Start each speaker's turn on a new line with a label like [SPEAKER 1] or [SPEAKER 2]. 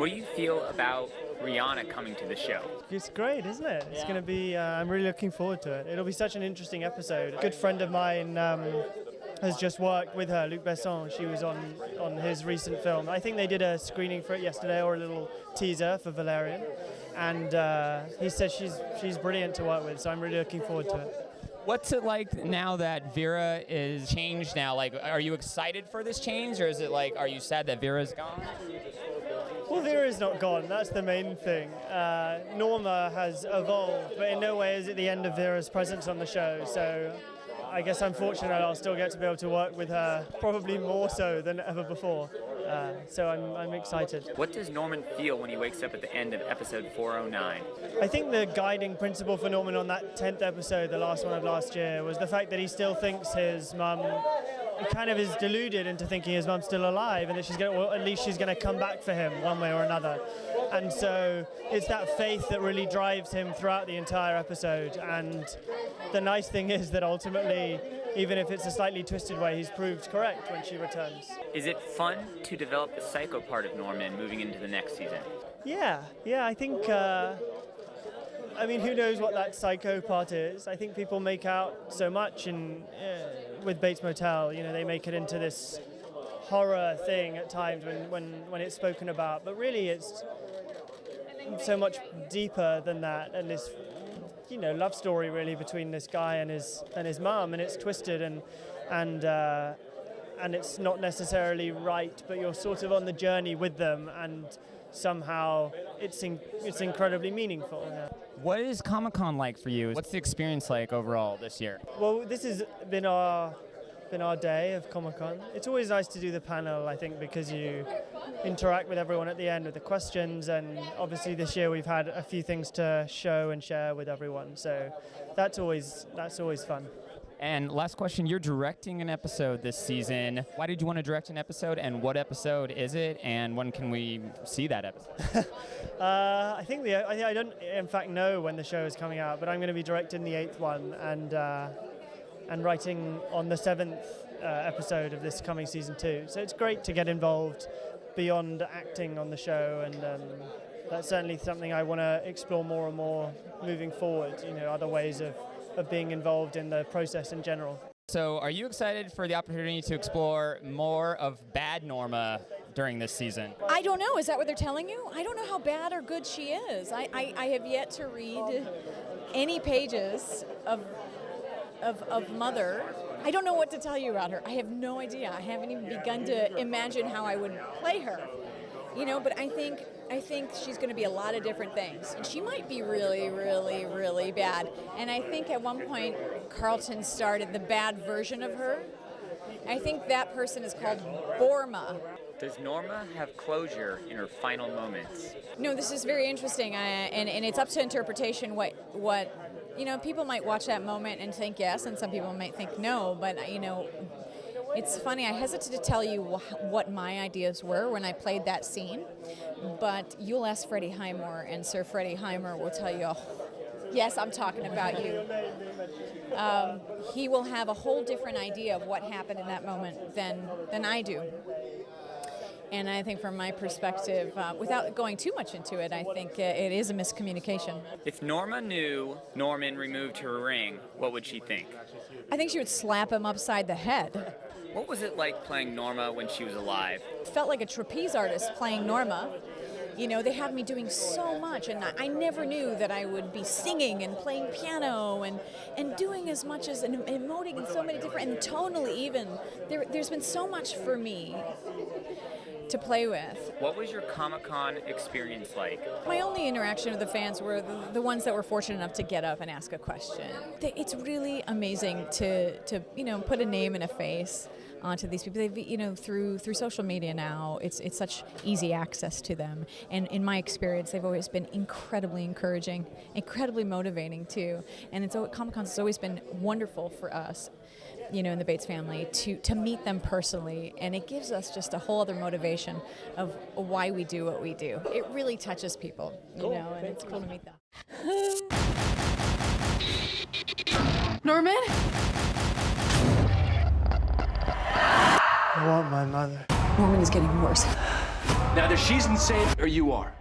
[SPEAKER 1] What do you feel about Rihanna coming to the show?
[SPEAKER 2] It's great, isn't it? It's going to be, I'm really looking forward to it. It'll be such an interesting episode. A good friend of mine has just worked with her, Luc Besson. She was on his recent film. I think they did a screening for it yesterday, or a little teaser for Valerian. And he says she's brilliant to work with, so I'm really looking forward to it.
[SPEAKER 3] What's it like now that Vera is changed now? Like, are you excited for this change, or is it like, are you sad that Vera's gone?
[SPEAKER 2] Well, Vera's not gone, that's the main thing. Norma has evolved, but in no way is it the end of Vera's presence on the show, so I guess I'm fortunate I'll still get to be able to work with her, probably more so than ever before. So I'm excited.
[SPEAKER 1] What does Norman feel when he wakes up at the end of episode 409?
[SPEAKER 2] I think the guiding principle for Norman on that 10th episode, the last one of last year, was the fact that he still thinks his mum, he kind of is deluded into thinking his mum's still alive, and that she's going to, or at least she's going to come back for him one way or another. And so it's that faith that really drives him throughout the entire episode. And the nice thing is that ultimately, even if it's a slightly twisted way, he's proved correct when she returns.
[SPEAKER 1] Is it fun to develop the psycho part of Norman moving into the next season?
[SPEAKER 2] Yeah, I think, I mean, who knows what that psycho part is? I think people make out so much with Bates Motel, you know, they make it into this horror thing at times when it's spoken about, but really it's so much deeper than that, and this, you know, love story really between this guy and his mum, and it's twisted and it's not necessarily right, but you're sort of on the journey with them, and somehow it's incredibly meaningful. Yeah.
[SPEAKER 3] What is Comic-Con like for you? What's the experience like overall this year?
[SPEAKER 2] Well, this has been our day of Comic-Con. It's always nice to do the panel, I think, because you interact with everyone at the end with the questions, and obviously this year we've had a few things to show and share with everyone, so that's always fun.
[SPEAKER 3] And last question, you're directing an episode this season. Why did you want to direct an episode, and what episode is it, and when can we see that episode?
[SPEAKER 2] I think I don't in fact know when the show is coming out, but I'm going to be directing the 8th one and writing on the 7th episode of this coming season 2. So it's great to get involved beyond acting on the show, and that's certainly something I want to explore more and more moving forward, you know, other ways of being involved in the process in general.
[SPEAKER 3] So are you excited for the opportunity to explore more of bad Norma during this season?
[SPEAKER 4] I don't know. Is that what they're telling you? I don't know how bad or good she is. I have yet to read any pages of Mother. I don't know what to tell you about her. I have no idea. I haven't even begun to imagine how I would play her. You know, but I think she's going to be a lot of different things. And she might be really, really, really bad. And I think at one point Carlton started the bad version of her. I think that person is called Borma.
[SPEAKER 1] Does Norma have closure in her final moments?
[SPEAKER 4] No, this is very interesting, and it's up to interpretation what you know, people might watch that moment and think yes, and some people might think no, but you know, it's funny, I hesitate to tell you what my ideas were when I played that scene, but you'll ask Freddie Highmore, and Sir Freddie Highmore will tell you, oh, yes, I'm talking about you. He will have a whole different idea of what happened in that moment than I do. And I think from my perspective, without going too much into it, I think it is a miscommunication.
[SPEAKER 1] If Norma knew Norman removed her ring, what would she think?
[SPEAKER 4] I think she would slap him upside the head.
[SPEAKER 1] What was it like playing Norma when she was alive?
[SPEAKER 4] Felt like a trapeze artist playing Norma. You know, they had me doing so much, and I never knew that I would be singing and playing piano and doing as much as and emoting in so many different, and tonally even. There's been so much for me to play with.
[SPEAKER 1] What was your Comic-Con experience like?
[SPEAKER 4] My only interaction with the fans were the ones that were fortunate enough to get up and ask a question. It's really amazing to you know, put a name and a face onto these people. They've, you know, through social media now, it's such easy access to them. And in my experience, they've always been incredibly encouraging, incredibly motivating too. And Comic-Con has always been wonderful for us, you know, in the Bates family, to meet them personally, and it gives us just a whole other motivation of why we do what we do. It really touches people, you know, and it's cool to meet them.
[SPEAKER 5] Norman?
[SPEAKER 2] I want my mother.
[SPEAKER 5] Norman is getting worse.
[SPEAKER 6] Now, either she's insane or you are.